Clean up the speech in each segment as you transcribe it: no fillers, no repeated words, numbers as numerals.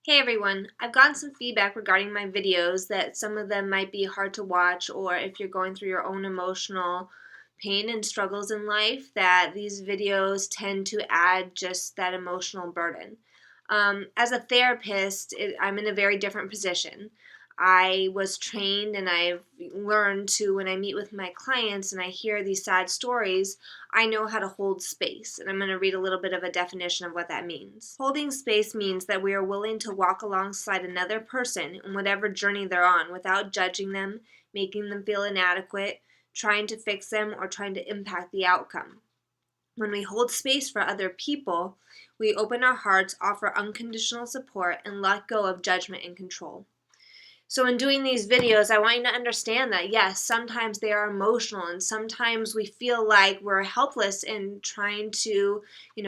Hey everyone, I've gotten some feedback regarding my videos that some of them might be hard to watch, or if you're going through your own emotional pain and struggles in life, that these videos tend to add just that emotional burden. As a therapist, I'm in a very different position. I was trained and I've learned to, when I meet with my clients and I hear these sad stories, I know how to hold space. And I'm going to read a little bit of a definition of what that means. Holding space means that we are willing to walk alongside another person in whatever journey they're on without judging them, making them feel inadequate, trying to fix them, or trying to impact the outcome. When we hold space for other people, we open our hearts, offer unconditional support, and let go of judgment and control. So in doing these videos, I want you to understand that yes, sometimes they are emotional and sometimes we feel like we're helpless in trying to,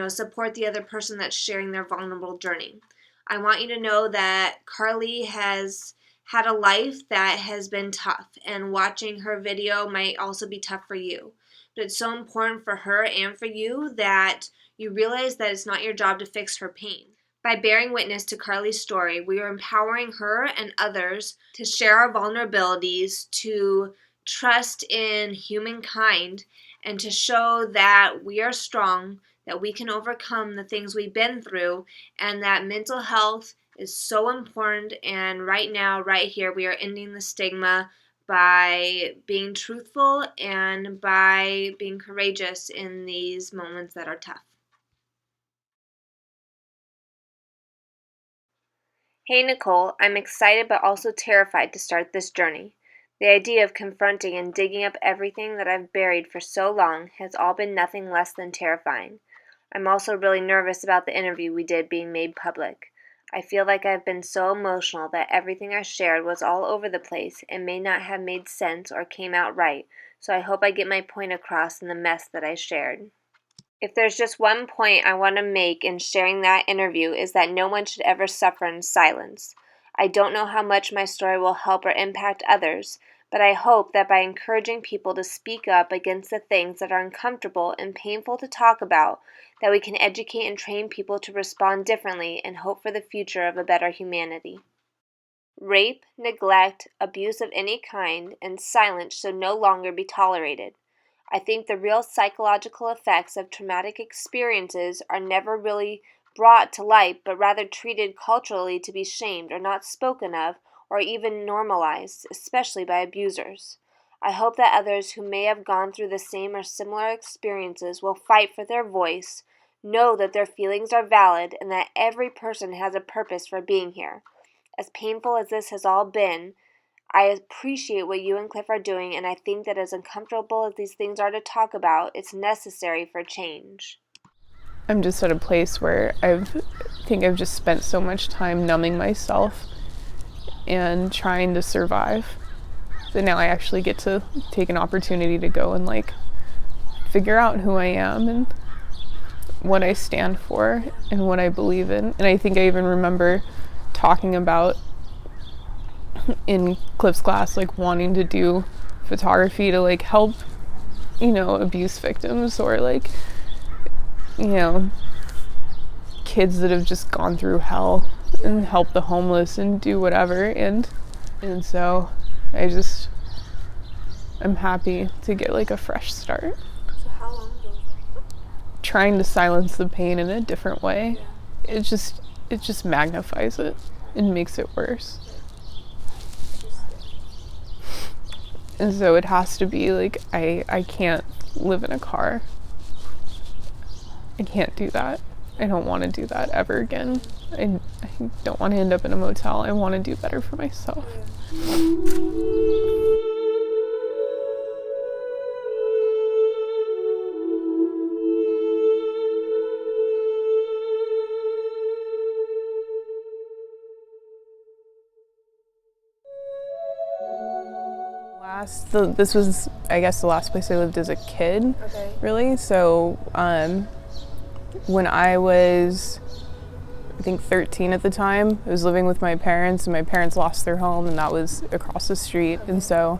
support the other person that's sharing their vulnerable journey. I want you to know that Karli has had a life that has been tough, and watching her video might also be tough for you. But it's so important for her and for you that you realize that it's not your job to fix her pain. By bearing witness to Karli's story, we are empowering her and others to share our vulnerabilities, to trust in humankind, and to show that we are strong, that we can overcome the things we've been through, and that mental health is so important. And right now, right here, we are ending the stigma by being truthful and by being courageous in these moments that are tough. Hey Nicole, I'm excited but also terrified to start this journey. The idea of confronting and digging up everything that I've buried for so long has all been nothing less than terrifying. I'm also really nervous about the interview we did being made public. I feel like I've been so emotional that everything I shared was all over the place and may not have made sense or came out right, so I hope I get my point across in the mess that I shared. If there's just one point I want to make in sharing that interview is that no one should ever suffer in silence. I don't know how much my story will help or impact others, but I hope that by encouraging people to speak up against the things that are uncomfortable and painful to talk about, that we can educate and train people to respond differently and hope for the future of a better humanity. Rape, neglect, abuse of any kind, and silence should no longer be tolerated. I think the real psychological effects of traumatic experiences are never really brought to light, but rather treated culturally to be shamed or not spoken of or even normalized, especially by abusers. I hope that others who may have gone through the same or similar experiences will fight for their voice, know that their feelings are valid, and that every person has a purpose for being here. As painful as this has all been, I appreciate what you and Cliff are doing, and I think that as uncomfortable as these things are to talk about, it's necessary for change. I'm just at a place where I think I've just spent so much time numbing myself and trying to survive that now I actually get to take an opportunity to go and figure out who I am and what I stand for and what I believe in. And I think I even remember talking about in Cliff's class wanting to do photography to help abuse victims or kids that have just gone through hell and help the homeless and do whatever, and so I'm happy to get a fresh start. So how long ago was that? Trying to silence the pain in a different way. Yeah. It just magnifies it and makes it worse. And so it has to be I can't live in a car. I can't do that. I don't want to do that ever again. I don't want to end up in a motel. I want to do better for myself. This was, I guess, the last place I lived as a kid. Okay. Really. So when I was, I think 13 at the time, I was living with my parents, and my parents lost their home, and that was across the street. Okay. And so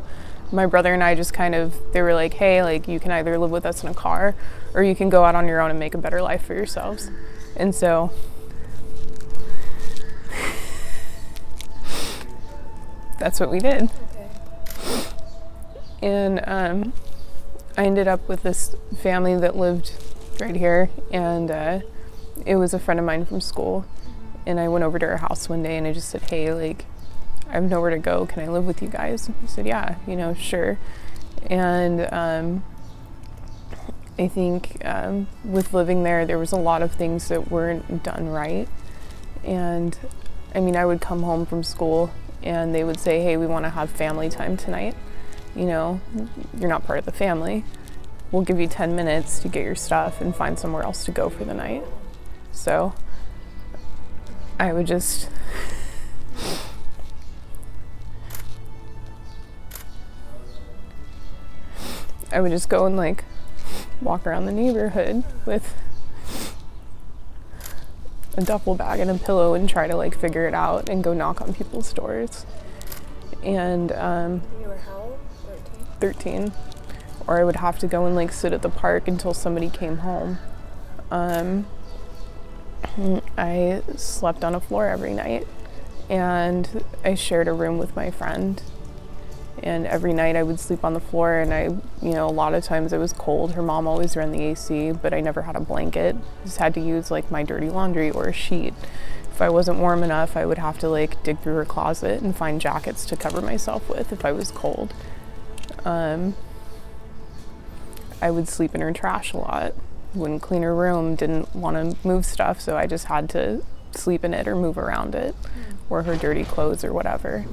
my brother and I just they were like, hey, you can either live with us in a car or you can go out on your own and make a better life for yourselves. And so that's what we did. Okay. And I ended up with this family that lived right here, and it was a friend of mine from school. And I went over to her house one day and I just said, hey, like, I have nowhere to go. Can I live with you guys? And he said, yeah, sure. And I think with living there was a lot of things that weren't done right. And I mean, I would come home from school and they would say, hey, we want to have family time tonight. You're not part of the family. We'll give you 10 minutes to get your stuff and find somewhere else to go for the night. So I would just go and like walk around the neighborhood with a duffel bag and a pillow and try to like figure it out and go knock on people's doors. And You were how? 13? 13. Or I would have to go and like sit at the park until somebody came home. I slept on a floor every night, and I shared a room with my friend. And every night I would sleep on the floor, and a lot of times it was cold. Her mom always ran the AC, but I never had a blanket. Just had to use like my dirty laundry or a sheet. If I wasn't warm enough, I would have to like dig through her closet and find jackets to cover myself with if I was cold. I would sleep in her trash a lot. Wouldn't clean her room, didn't want to move stuff, so I just had to sleep in it or move around it, or her dirty clothes or whatever.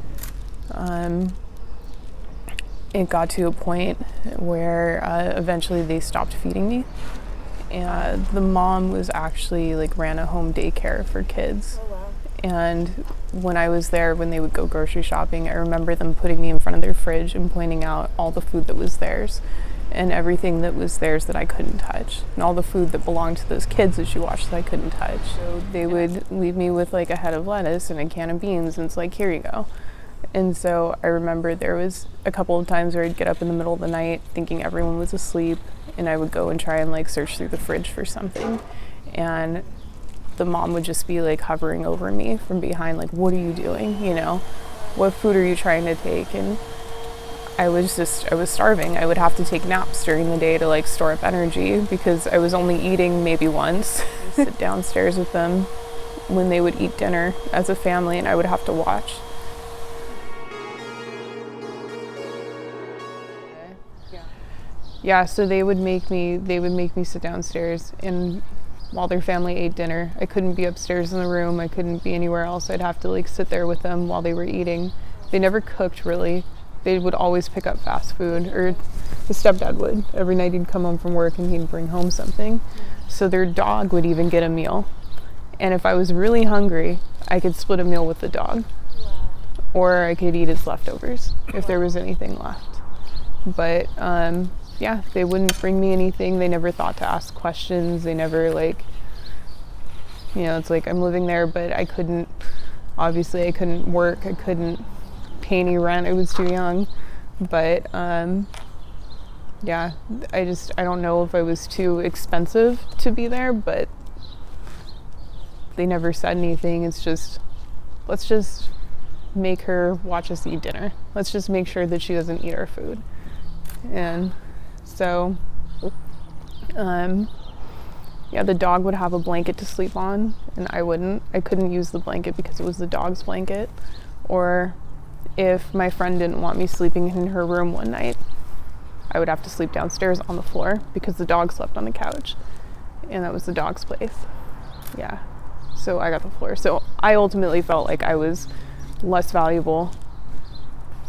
It got to a point where eventually they stopped feeding me. And the mom was actually ran a home daycare for kids. Oh, wow. And when I was there, when they would go grocery shopping, I remember them putting me in front of their fridge and pointing out all the food that was theirs and everything that was theirs that I couldn't touch, and all the food that belonged to those kids that she watched that I couldn't touch. So they would leave me with like a head of lettuce and a can of beans, and it's like, here you go. And so I remember there was a couple of times where I'd get up in the middle of the night thinking everyone was asleep, and I would go and try and search through the fridge for something, and the mom would just be hovering over me from behind, what are you doing? What food are you trying to take? And I was starving. I would have to take naps during the day to store up energy because I was only eating maybe once. I'd sit downstairs with them when they would eat dinner as a family, and I would have to watch. Yeah, so they would make me sit downstairs, and while their family ate dinner, I couldn't be upstairs in the room. I couldn't be anywhere else. I'd have to sit there with them while they were eating. They never cooked really. They would always pick up fast food, or the stepdad would. Every night he'd come home from work and he'd bring home something. So their dog would even get a meal. And if I was really hungry, I could split a meal with the dog. Wow. Or I could eat his leftovers if there was anything left. But yeah, they wouldn't bring me anything. They never thought to ask questions. They never it's I'm living there, but I couldn't work. I couldn't pay any rent. I was too young. But yeah, I don't know if I was too expensive to be there, but they never said anything. It's just, let's just make her watch us eat dinner. Let's just make sure that she doesn't eat our food. And so, yeah, the dog would have a blanket to sleep on, and I wouldn't. I couldn't use the blanket because it was the dog's blanket. Or if my friend didn't want me sleeping in her room one night, I would have to sleep downstairs on the floor because the dog slept on the couch, and that was the dog's place. Yeah, so I got the floor. So I ultimately felt like I was less valuable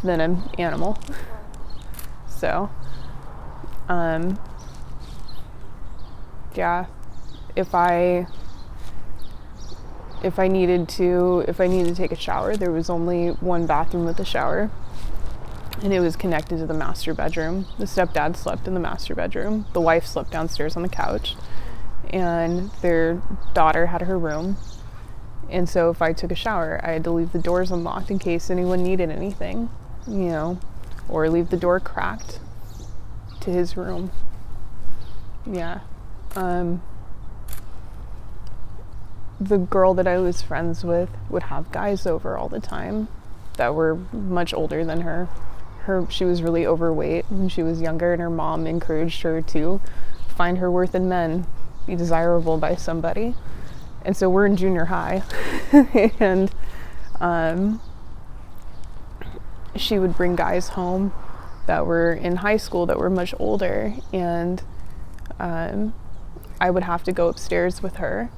than an animal. So, yeah, if I needed to take a shower, there was only one bathroom with a shower, and it was connected to the master bedroom. The stepdad slept in the master bedroom. The wife slept downstairs on the couch, and their daughter had her room. And so if I took a shower, I had to leave the doors unlocked in case anyone needed anything, or leave the door cracked to his room. Yeah. The girl that I was friends with would have guys over all the time, that were much older than her. She was really overweight when she was younger, and her mom encouraged her to find her worth in men, be desirable by somebody. And so we're in junior high, and she would bring guys home that were in high school that were much older, and I would have to go upstairs with her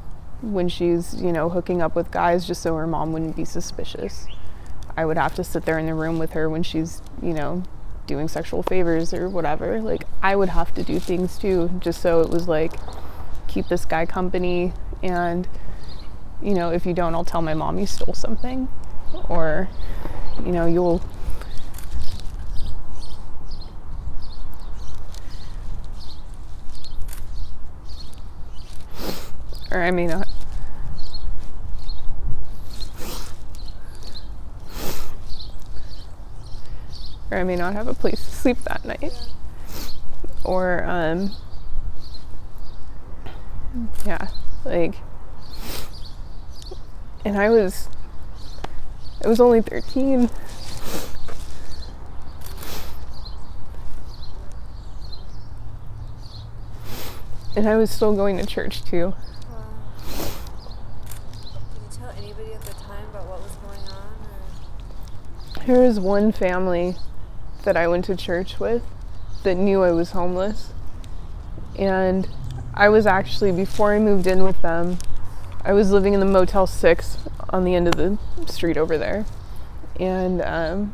when she's, hooking up with guys, just so her mom wouldn't be suspicious. I would have to sit there in the room with her when she's, doing sexual favors or whatever. Like, I would have to do things too, just so it was like, keep this guy company, and, if you don't, I'll tell my mom you stole something, or, you'll... Or I may not. Or I may not have a place to sleep that night. Or, and I was only 13. And I was still going to church too. Did you tell anybody at the time about what was going on? Or? There was one family that I went to church with that knew I was homeless. And I was actually, before I moved in with them, I was living in the Motel 6 on the end of the street over there. And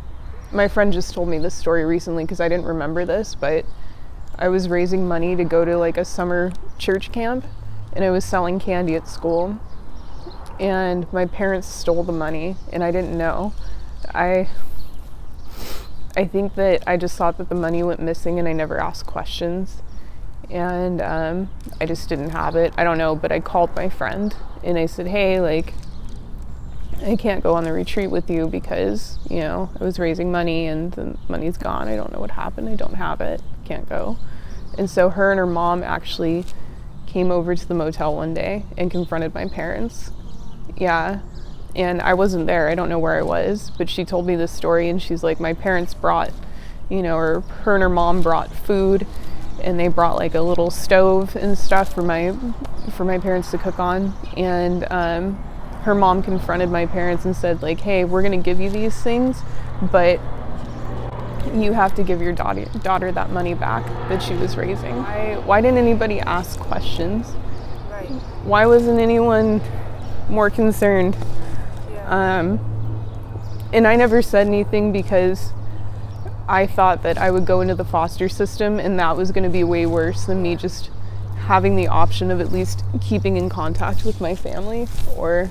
my friend just told me this story recently because I didn't remember this, but I was raising money to go to like a summer church camp, and I was selling candy at school, and my parents stole the money, and I didn't know. I think that I just thought that the money went missing, and I never asked questions, and I just didn't have it. I don't know, but I called my friend and I said, hey, like, I can't go on the retreat with you because, I was raising money and the money's gone. I don't know what happened. I don't have it. Can't go. And so her and her mom actually came over to the motel one day and confronted my parents. Yeah. And I wasn't there. I don't know where I was, but she told me this story, and she's like, my parents brought, or her and her mom brought food, and they brought like a little stove and stuff for my parents to cook on. And her mom confronted my parents and said, like, hey, we're going to give you these things, but you have to give your daughter that money back that she was raising. Why didn't anybody ask questions? Right. Why wasn't anyone more concerned? Yeah. And I never said anything because I thought that I would go into the foster system, and that was going to be way worse than me just having the option of at least keeping in contact with my family, or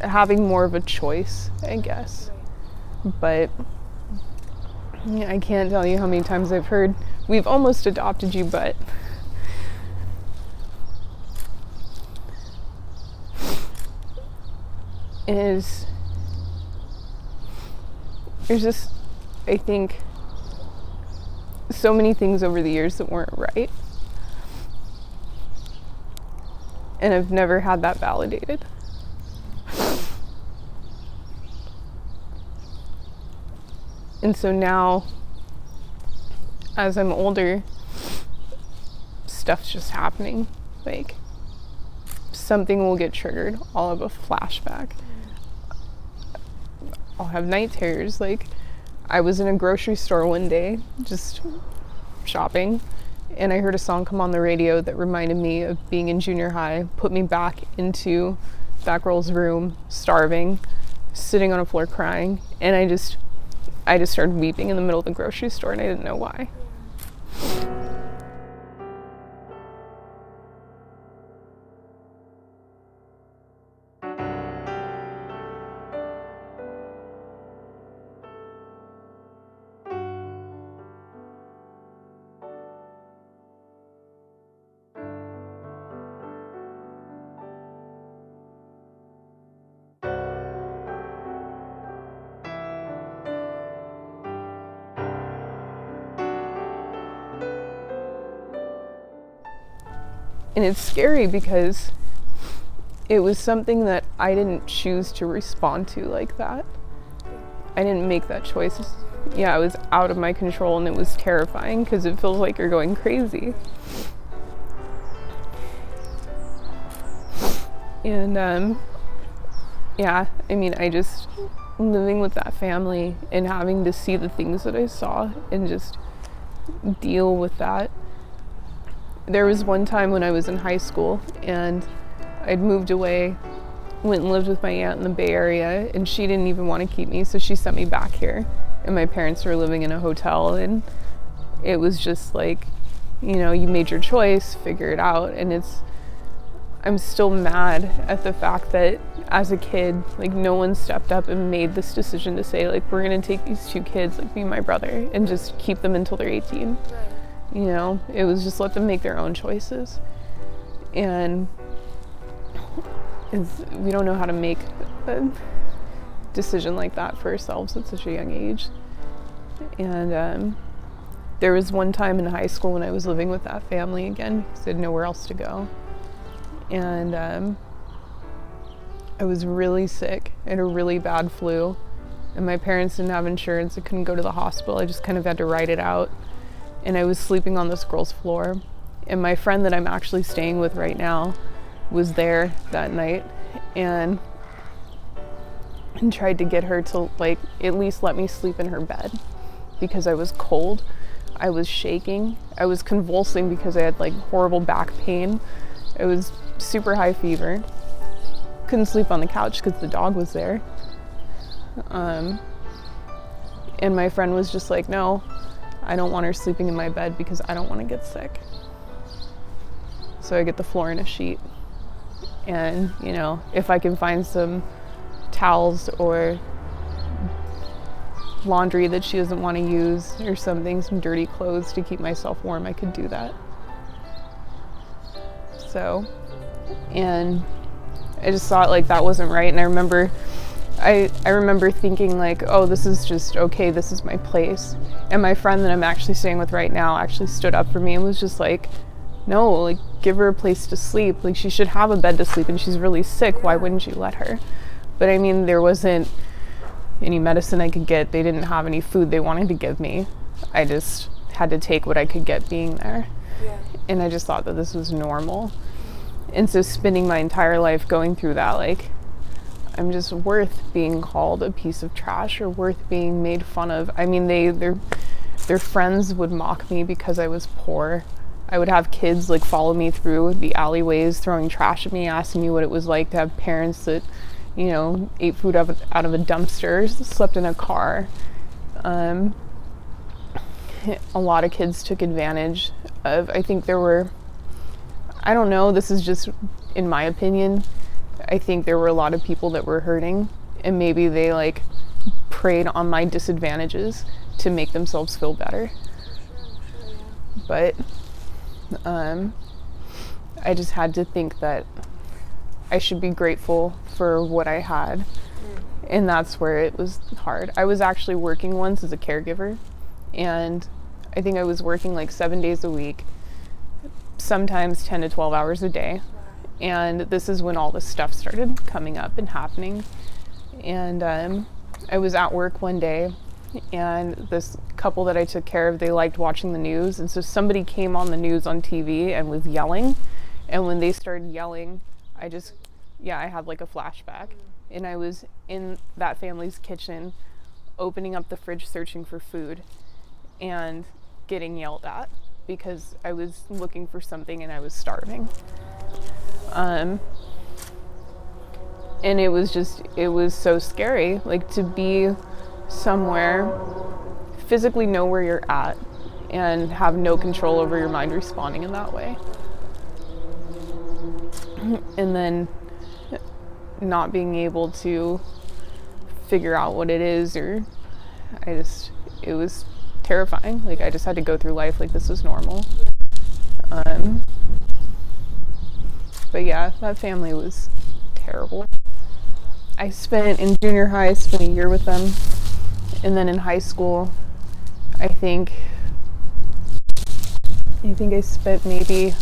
having more of a choice, I guess. But I can't tell you how many times I've heard, we've almost adopted you, but there's just, I think, so many things over the years that weren't right. And I've never had that validated. And so now, as I'm older, stuff's just happening. Like, something will get triggered. I'll have a flashback. I'll have night terrors. Like, I was in a grocery store one day, just shopping, and I heard a song come on the radio that reminded me of being in junior high, put me back into that girl's room, starving, sitting on a floor crying, and I just started weeping in the middle of the grocery store, and I didn't know why. And it's scary because it was something that I didn't choose to respond to like that. I didn't make that choice. Yeah, it was out of my control, and it was terrifying because it feels like you're going crazy. And yeah, I mean, I just living with that family and having to see the things that I saw and just deal with that. There was one time when I was in high school and I'd moved away, went and lived with my aunt in the Bay Area, and she didn't even want to keep me, so she sent me back here. And my parents were living in a hotel, and it was just like, you know, you made your choice, figure it out. And I'm still mad at the fact that as a kid, like, no one stepped up and made this decision to say, like, we're gonna take these two kids, like me and my brother, and just keep them until they're 18. Right. You know, it was just let them make their own choices. And we don't know how to make a decision like that for ourselves at such a young age. And there was one time in high school when I was living with that family again, because I had nowhere else to go. And I was really sick. I had a really bad flu, and my parents didn't have insurance. I couldn't go to the hospital. I just kind of had to ride it out. And I was sleeping on this girl's floor. And my friend that I'm actually staying with right now was there that night and tried to get her to, like, at least let me sleep in her bed because I was cold. I was shaking. I was convulsing because I had, like, horrible back pain. It was super high fever. Couldn't sleep on the couch because the dog was there. And my friend was just like, no, I don't want her sleeping in my bed because I don't want to get sick. So I get the floor and a sheet. And, you know, if I can find some towels or laundry that she doesn't want to use or something, some dirty clothes to keep myself warm, I could do that. So, and I just thought, like, that wasn't right. And I remember thinking, like, oh, this is just okay, this is my place. And my friend that I'm actually staying with right now actually stood up for me and was just like, no, like, give her a place to sleep. Like, she should have a bed to sleep, and she's really sick. Why wouldn't you let her? But I mean, there wasn't any medicine I could get. They didn't have any food they wanted to give me. I just had to take what I could get being there. Yeah. And I just thought that this was normal. And so spending my entire life going through that, like, I'm just worth being called a piece of trash or worth being made fun of. I mean, their friends would mock me because I was poor. I would have kids, like, follow me through the alleyways, throwing trash at me, asking me what it was like to have parents that, you know, ate food out of a dumpster, slept in a car. A lot of kids took advantage of, I think there were, I don't know, this is just in my opinion, I think there were a lot of people that were hurting, and maybe they, like, preyed on my disadvantages to make themselves feel better. But I just had to think that I should be grateful for what I had. And that's where it was hard. I was actually working once as a caregiver, and I think I was working like 7 days a week, sometimes 10 to 12 hours a day. And this is when all this stuff started coming up and happening. And I was at work one day, and this couple that I took care of, they liked watching the news. And so somebody came on the news on TV and was yelling. And when they started yelling, I had like a flashback. And I was in that family's kitchen, opening up the fridge, searching for food, and getting yelled at because I was looking for something and I was starving. And it was so scary, like, to be somewhere, physically know where you're at, and have no control over your mind responding in that way. And then not being able to figure out what it is, or it was terrifying. Like, I just had to go through life like this was normal. But yeah, that family was terrible. In junior high, I spent a year with them. And then in high school, I think I spent maybe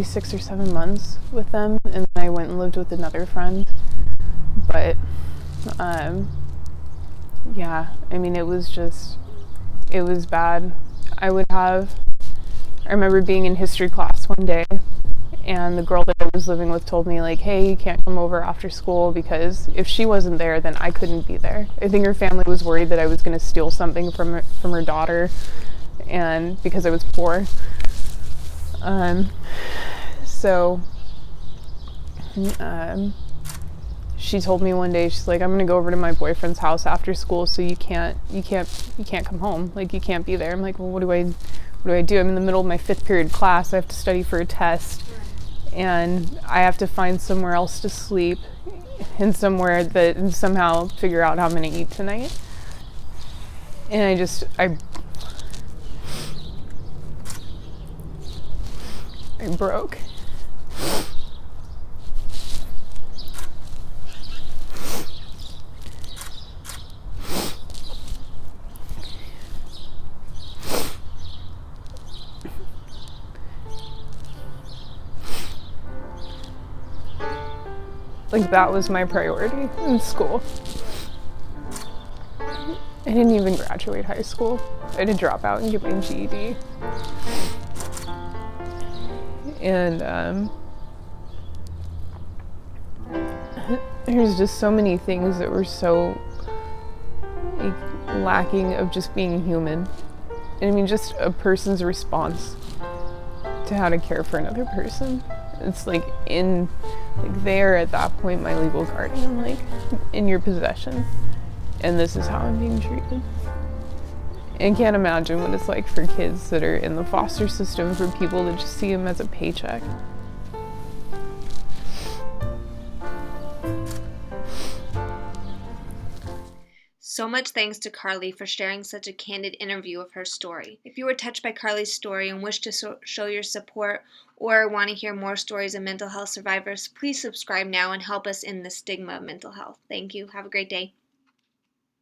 6 or 7 months with them. and then I went and lived with another friend. But yeah, I mean, it was bad. I remember being in history class one day, and the girl that I was living with told me, like, hey, you can't come over after school because if she wasn't there, then I couldn't be there. I think her family was worried that I was going to steal something from her daughter, and because I was poor. So she told me one day, she's like, I'm gonna go over to my boyfriend's house after school, so you can't come home. Like, you can't be there. I'm like, well, what do I do? I'm in the middle of my 5th period class. I have to study for a test, and I have to find somewhere else to sleep, and somehow figure out how I'm gonna eat tonight. And I broke. Like, that was my priority in school. I didn't even graduate high school. I had to drop out and get my GED. And there's just so many things that were so, like, lacking of just being human. And I mean, just a person's response to how to care for another person. It's like they are at that point my legal guardian, like, in your possession, and this is how I'm being treated. And can't imagine what it's like for kids that are in the foster system, for people that just see them as a paycheck. So much thanks to Karli for sharing such a candid interview of her story. If you were touched by Karli's story and wish to show your support or want to hear more stories of mental health survivors, please subscribe now and help us end the stigma of mental health. Thank you. Have a great day.